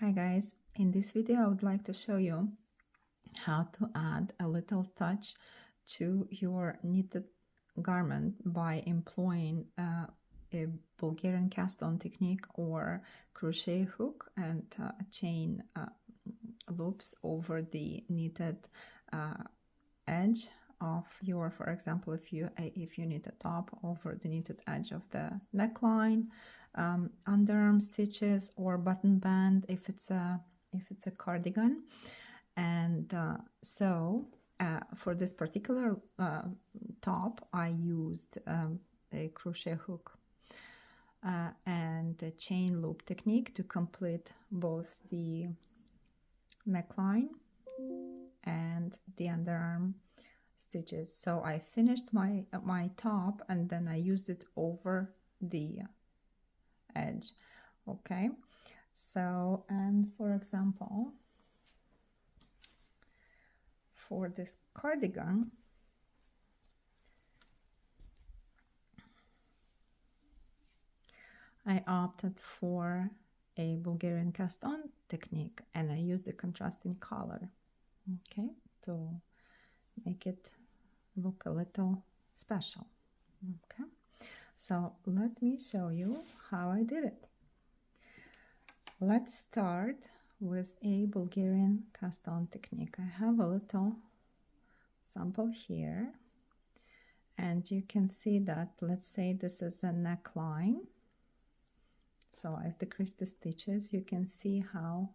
Hi guys, in this video I would like to show you how to add a little touch to your knitted garment by employing a Bulgarian cast-on technique or crochet hook and chain loops over the knitted edge of your, for example, if you knit a top over the knitted edge of the neckline, underarm stitches or button band if it's a cardigan. And for this particular top I used a crochet hook and a chain loop technique to complete both the neckline and the underarm stitches. So I finished my top and then I used it over the edge. Okay, so, and for example, for this cardigan, I opted for a Bulgarian cast-on technique and I used the contrasting color, okay, to make it look a little special. Okay, so let me show you how I did it. Let's start with a Bulgarian cast-on technique. I have a little sample here and you can see that, let's say this is a neckline. So I've decreased the stitches. You can see how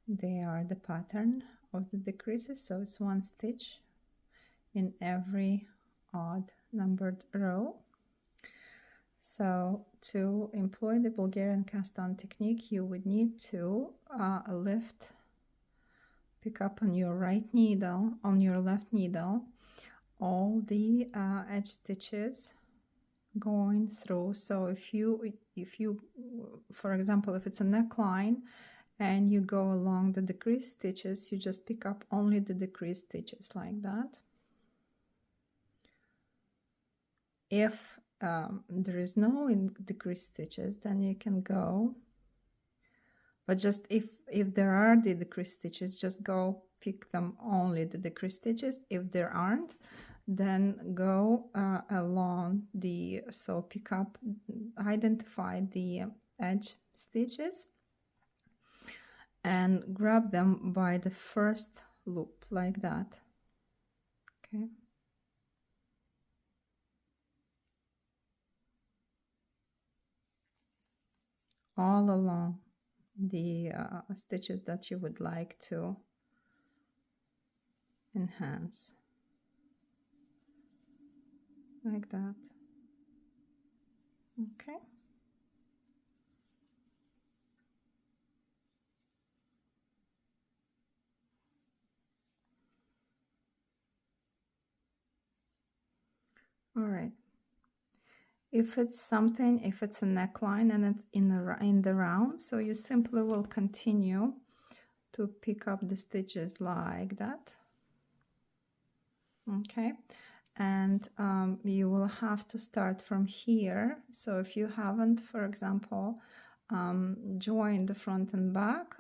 they are the pattern of the decreases. So it's one stitch in every odd numbered row. So to employ the Bulgarian cast-on technique, you would need to pick up on your right needle, on your left needle, all the edge stitches going through. So if you for example, if it's a neckline and you go along the decreased stitches, you just pick up only the decreased stitches like that. If there is no decreased stitches, then you can go, but just if there are the decreased stitches, just go pick them only the decreased stitches. If there aren't, then go along the, so pick up, identify the edge stitches and grab them by the first loop like that. Okay, all along the stitches that you would like to enhance, like that. Okay, all right. If it's something, if it's a neckline and it's in the round, so you simply will continue to pick up the stitches like that. Okay, and you will have to start from here. So if you haven't, for example, joined the front and back,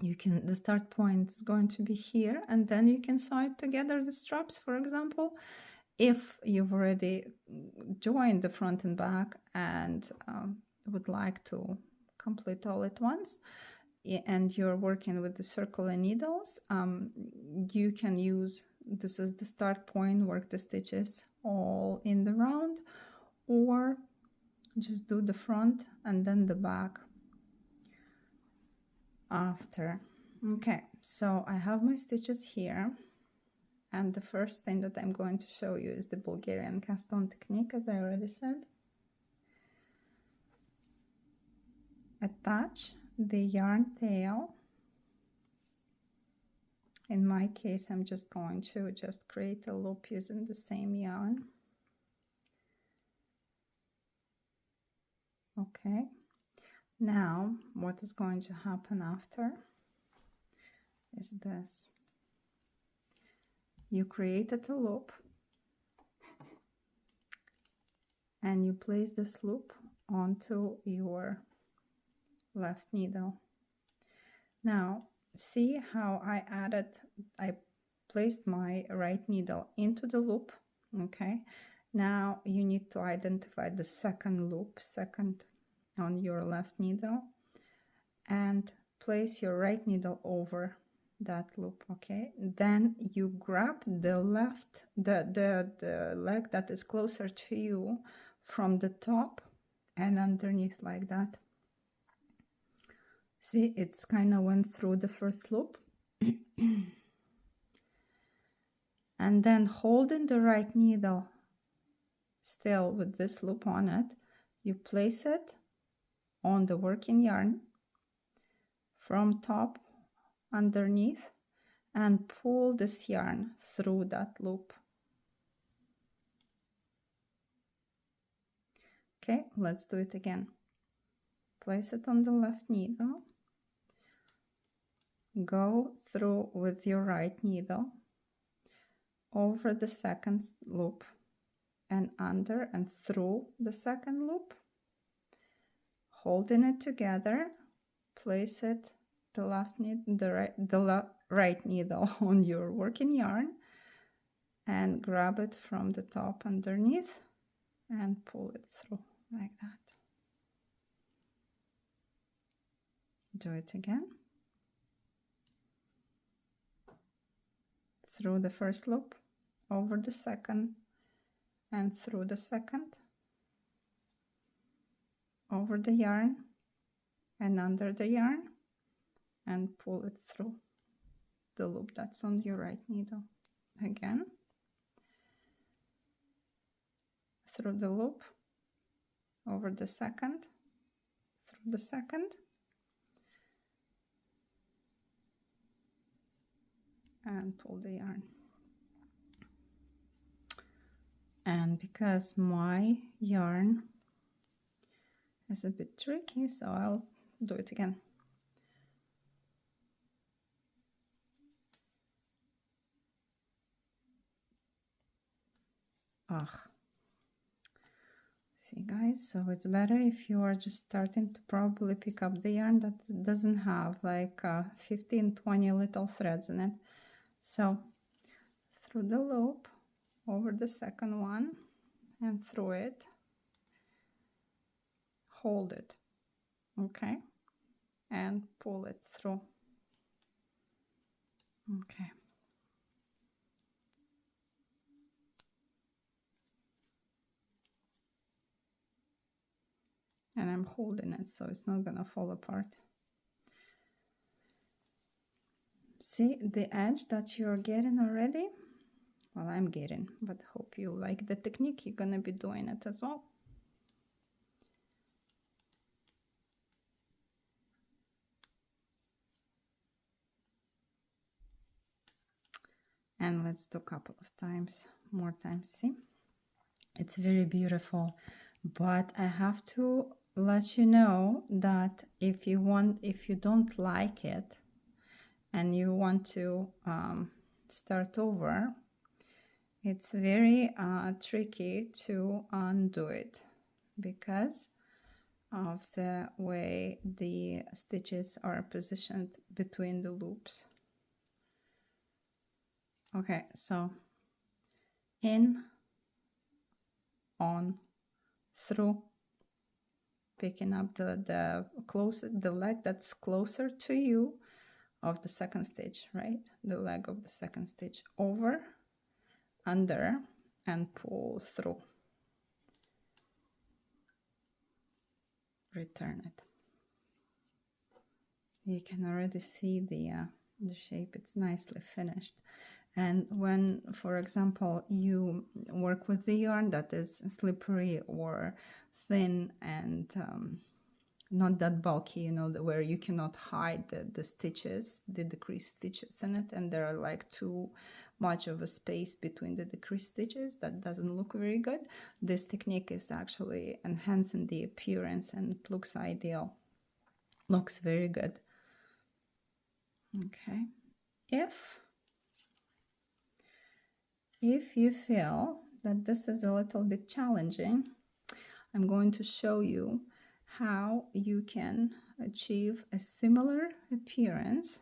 you can, the start point is going to be here, and then you can sew it together, the straps, for example. If you've already joined the front and back and would like to complete all at once, and you're working with the circular needles, you can use, this is the start point, work the stitches all in the round, or just do the front and then the back after. Okay, so I have my stitches here, and the first thing that I'm going to show you is the Bulgarian cast-on technique, as I already said. Attach the yarn tail. In my case, I'm just going to create a loop using the same yarn. Okay, now what is going to happen after is this. You created a loop and you place this loop onto your left needle. Now see how I placed my right needle into the loop. Okay, now you need to identify the second loop, second on your left needle, and place your right needle over that loop. Okay, then you grab the leg that is closer to you from the top and underneath like that. See, it's kind of went through the first loop. And then holding the right needle still with this loop on it, you place it on the working yarn from top underneath and pull this yarn through that loop. Okay, let's do it again. Place it on the left needle, go through with your right needle over the second loop and under and through the second loop, holding it together, place it the right needle on your working yarn and grab it from the top underneath and pull it through like that. Do it again. Through the first loop, over the second, and through the second, over the yarn and under the yarn, and pull it through the loop that's on your right needle. Again, through the loop, over the second, through the second, and pull the yarn. And because my yarn is a bit tricky, so I'll do it again. See guys, so it's better if you are just starting to probably pick up the yarn that doesn't have like 15-20 little threads in it. So through the loop, over the second one, and through it, hold it, okay, and pull it through. Okay. And I'm holding it so it's not gonna fall apart. See the edge that you're getting already? Well, I'm getting, but hope you like the technique. You're gonna be doing it as well. And let's do a couple of times, more times. See, it's very beautiful, but I have to let you know that if you don't like it and you want to start over, it's very tricky to undo it because of the way the stitches are positioned between the loops. Okay, so in, on, through, picking up the leg that's closer to you of the second stitch, right? The leg of the second stitch, over, under, and pull through. Return it. You can already see the shape. It's nicely finished. And when, for example, you work with the yarn that is slippery or thin and not that bulky, you know, where you cannot hide the stitches, the decreased stitches in it, and there are like too much of a space between the decreased stitches, that doesn't look very good. This technique is actually enhancing the appearance and it looks ideal. Looks very good. Okay. If you feel that this is a little bit challenging, I'm going to show you how you can achieve a similar appearance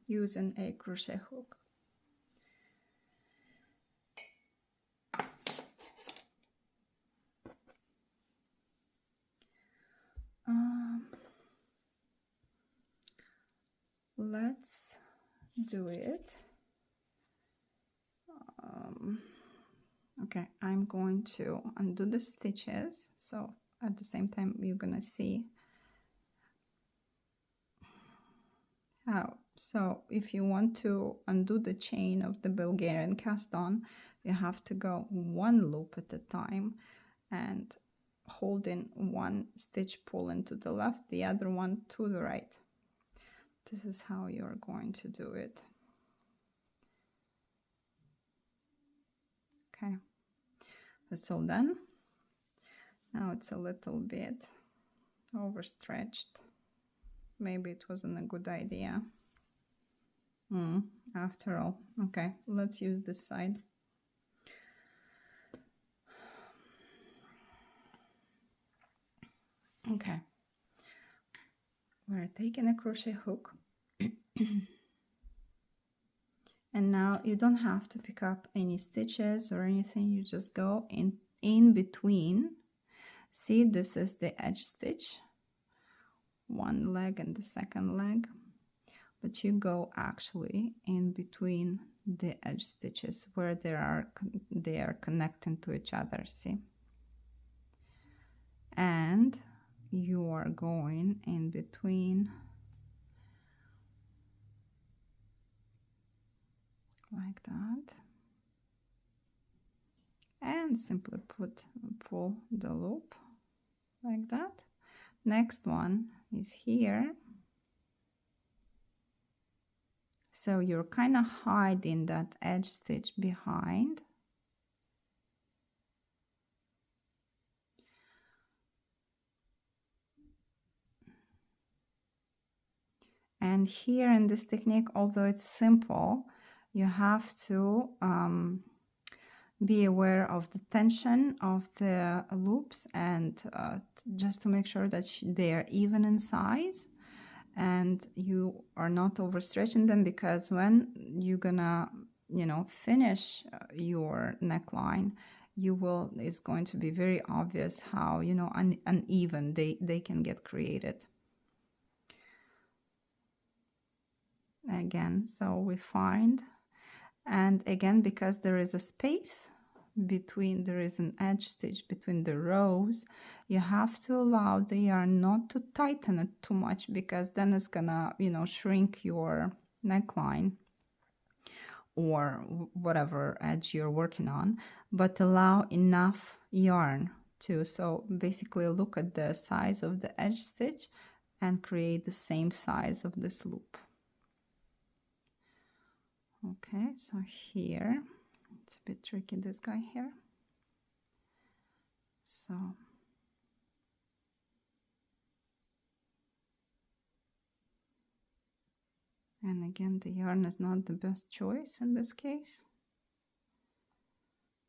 using a crochet hook. Let's do it. Okay, I'm going to undo the stitches, so at the same time you're gonna see how. So if you want to undo the chain of the Bulgarian cast on, you have to go one loop at a time and holding one stitch pulling to the left, the other one to the right. This is how you're going to do it. Okay, that's all done. Now it's a little bit overstretched. Maybe it wasn't a good idea. After all. Okay, let's use this side. Okay, we're taking a crochet hook. And now you don't have to pick up any stitches or anything, you just go in between. See, this is the edge stitch, one leg and the second leg, but you go actually in between the edge stitches where they are connecting to each other, see? And you are going in between like that, and simply pull the loop like that. Next one is here, so you're kind of hiding that edge stitch behind. And here in this technique, although it's simple, you have to be aware of the tension of the loops and just to make sure that they are even in size and you are not overstretching them, because when you're gonna, you know, finish your neckline, it's going to be very obvious how, you know, uneven they can get created. Again, so we find, and again, because there is a space between, there is an edge stitch between the rows, you have to allow the yarn not to tighten it too much, because then it's gonna, you know, shrink your neckline or whatever edge you're working on, but allow enough yarn too. So basically look at the size of the edge stitch and create the same size of this loop. Okay, so here, it's a bit tricky, this guy here. So, and again, the yarn is not the best choice in this case,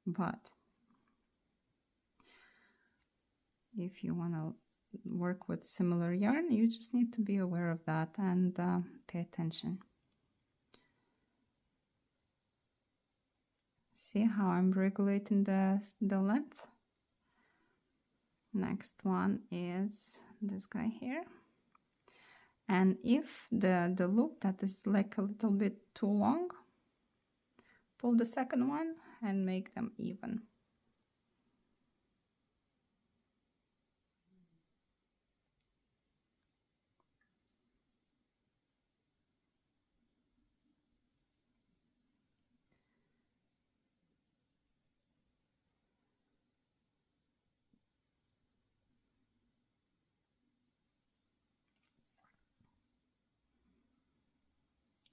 but if you want to work with similar yarn, you just need to be aware of that and pay attention. See how I'm regulating the length? Next one is this guy here. And if the loop that is like a little bit too long, pull the second one and make them even.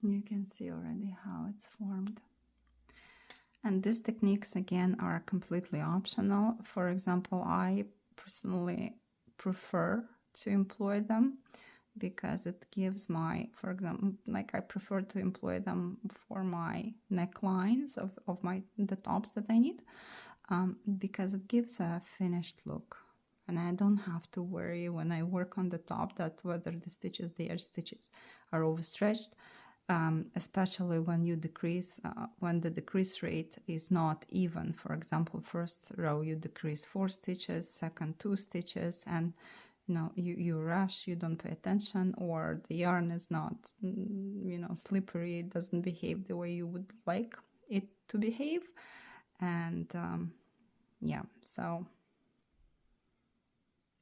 You can see already how it's formed. And these techniques again are completely optional. For example, I personally prefer to employ them because it gives my, for example, like I prefer to employ them for my necklines of the tops that I need, because it gives a finished look. and I don't have to worry when I work on the top that whether the stitches, the edge stitches, are overstretched, especially when you decrease, when the decrease rate is not even. For example, first row you decrease 4 stitches, second 2 stitches, and you rush, you don't pay attention, or the yarn is not, slippery, it doesn't behave the way you would like it to behave. And yeah, so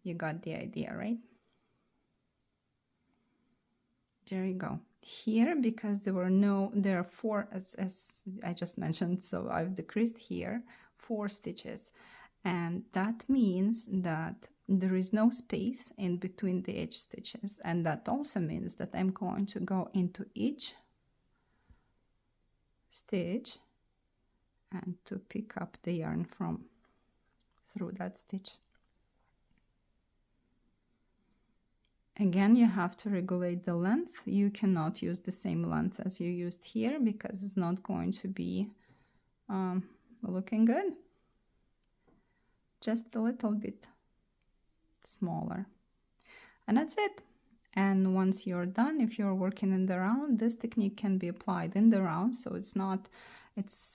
you got the idea, right? There you go. Here, because there are 4, as I just mentioned, so I've decreased here 4 stitches, and that means that there is no space in between the edge stitches, and that also means that I'm going to go into each stitch and to pick up the yarn from through that stitch. Again, you have to regulate the length. You cannot use the same length as you used here because it's not going to be looking good. Just a little bit smaller. And that's it. And once you're done, if you're working in the round, this technique can be applied in the round, so it's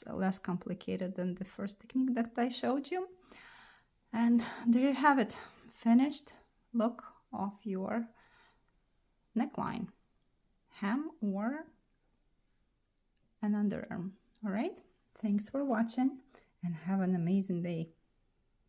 less complicated than the first technique that I showed you. And there you have it, finished look of your neckline, hem or an underarm. All right, thanks for watching and have an amazing day.